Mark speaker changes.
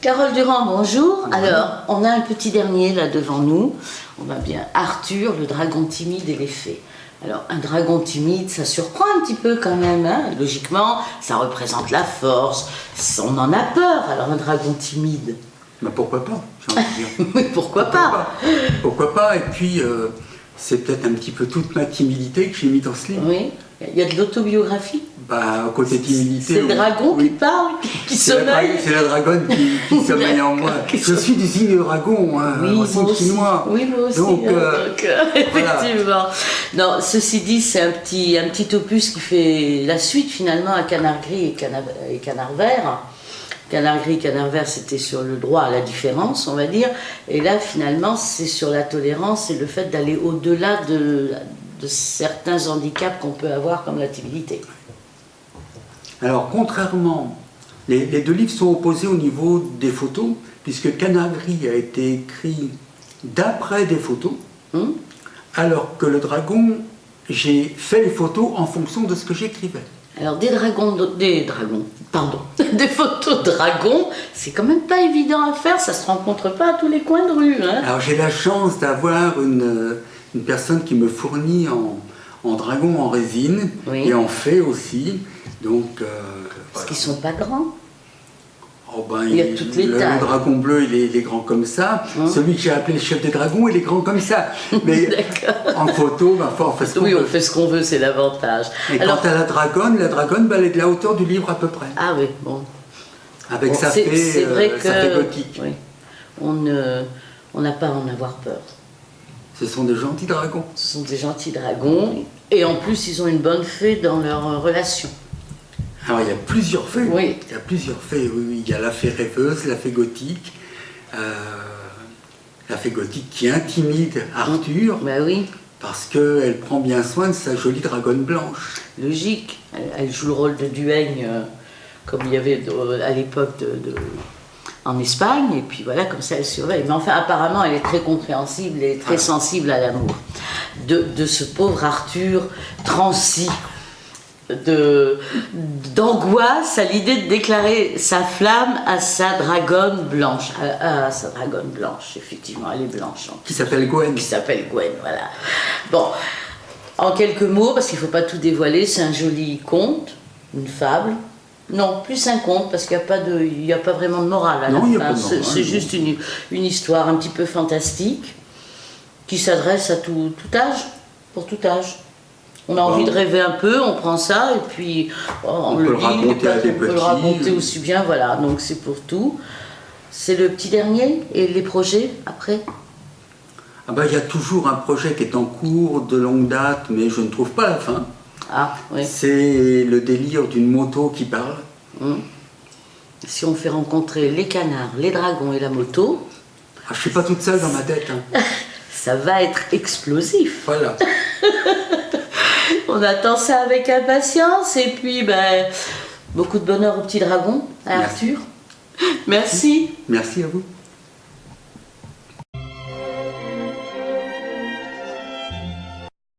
Speaker 1: Carole Durand, bonjour. Alors, on a un petit dernier là devant nous. On va bien. Arthur, le dragon timide et les fées. Alors, un dragon timide, ça surprend un petit peu quand même. Hein. Logiquement, ça représente la force. On en a peur. Alors, un dragon timide.
Speaker 2: Ben pourquoi pas, j'ai envie de dire.
Speaker 1: Oui, pourquoi pas.
Speaker 2: Pourquoi pas. Et puis, c'est peut-être un petit peu toute ma timidité que j'ai mis dans ce livre.
Speaker 1: Oui. Il y a de l'autobiographie.
Speaker 2: Bah, côté timidité.
Speaker 1: C'est le dragon qui parle, qui sommeille.
Speaker 2: C'est la dragonne qui sommeille en moi. Je suis du signe dragon, hein,
Speaker 1: oui,
Speaker 2: au signe chinois.
Speaker 1: Oui, moi aussi.
Speaker 2: Donc,
Speaker 1: effectivement. Non, ceci dit, c'est un petit opus qui fait la suite finalement à Canard Gris et Canard Vert. Canard Gris et Canard Vert, c'était sur le droit à la différence, on va dire. Et là, finalement, c'est sur la tolérance et le fait d'aller au-delà de certains handicaps qu'on peut avoir comme la timidité.
Speaker 2: Alors, contrairement, les deux livres sont opposés au niveau des photos, puisque Canard Gris a été écrit d'après des photos, alors que le dragon, j'ai fait les photos en fonction de ce que j'écrivais.
Speaker 1: Alors des photos de dragons, c'est quand même pas évident à faire, ça se rencontre pas à tous les coins de rue. Hein.
Speaker 2: Alors j'ai la chance d'avoir une personne qui me fournit en dragon en résine,
Speaker 1: oui.
Speaker 2: Et en fée aussi. Donc,
Speaker 1: parce qu'ils sont pas grands.
Speaker 2: Oh ben,
Speaker 1: il y a toutes les tailles.
Speaker 2: Le dragon bleu, il est grand comme ça. Celui que j'ai appelé le chef des dragons, il est grand comme ça. Mais en photo, ben, on fait ce qu'on veut.
Speaker 1: Oui, on fait ce qu'on veut, c'est l'avantage.
Speaker 2: Et alors, quant à la dragonne, ben, elle est de la hauteur du livre à peu près.
Speaker 1: Ah oui, bon.
Speaker 2: Avec
Speaker 1: bon,
Speaker 2: sa fée
Speaker 1: gothique. Oui. On n'a pas à en avoir peur.
Speaker 2: Ce sont des gentils dragons.
Speaker 1: Ce sont des gentils dragons. Et en plus, ils ont une bonne fée dans leur relation.
Speaker 2: Alors, il y a plusieurs fées.
Speaker 1: Oui.
Speaker 2: Il y a plusieurs fées, oui. Il y a la fée rêveuse, la fée gothique. La fée gothique qui intimide Arthur.
Speaker 1: Ben oui.
Speaker 2: Parce qu'elle prend bien soin de sa jolie dragonne blanche.
Speaker 1: Logique. Elle joue le rôle de duègne, comme il y avait à l'époque en Espagne. Et puis voilà, comme ça, elle surveille. Mais enfin, apparemment, elle est très compréhensible et très sensible à l'amour. De ce pauvre Arthur transi. D'angoisse à l'idée de déclarer sa flamme à sa dragonne blanche. À sa dragonne blanche, effectivement, elle est blanche.
Speaker 2: Qui s'appelle Gwen.
Speaker 1: Qui s'appelle Gwen, voilà. Bon, en quelques mots, parce qu'il ne faut pas tout dévoiler, c'est un joli conte, une fable. Non, plus un conte, parce qu'il n'y a pas vraiment de morale à la fin. C'est juste une histoire un petit peu fantastique qui s'adresse à tout âge, pour tout âge. On a envie de rêver un peu, on prend ça et puis on le lit, on peut le raconter aussi bien, voilà, donc c'est pour tout. C'est le petit dernier et les projets après?
Speaker 2: Ah ben, il y a toujours un projet qui est en cours de longue date, mais je ne trouve pas la fin.
Speaker 1: Ah, oui.
Speaker 2: C'est le délire d'une moto qui parle.
Speaker 1: Si on fait rencontrer les canards, les dragons et la moto...
Speaker 2: Ah, je ne suis pas toute seule dans ma tête. Hein.
Speaker 1: Ça va être explosif.
Speaker 2: Voilà.
Speaker 1: On attend ça avec impatience et puis beaucoup de bonheur au petit dragon, à Arthur. Merci.
Speaker 2: Merci à vous.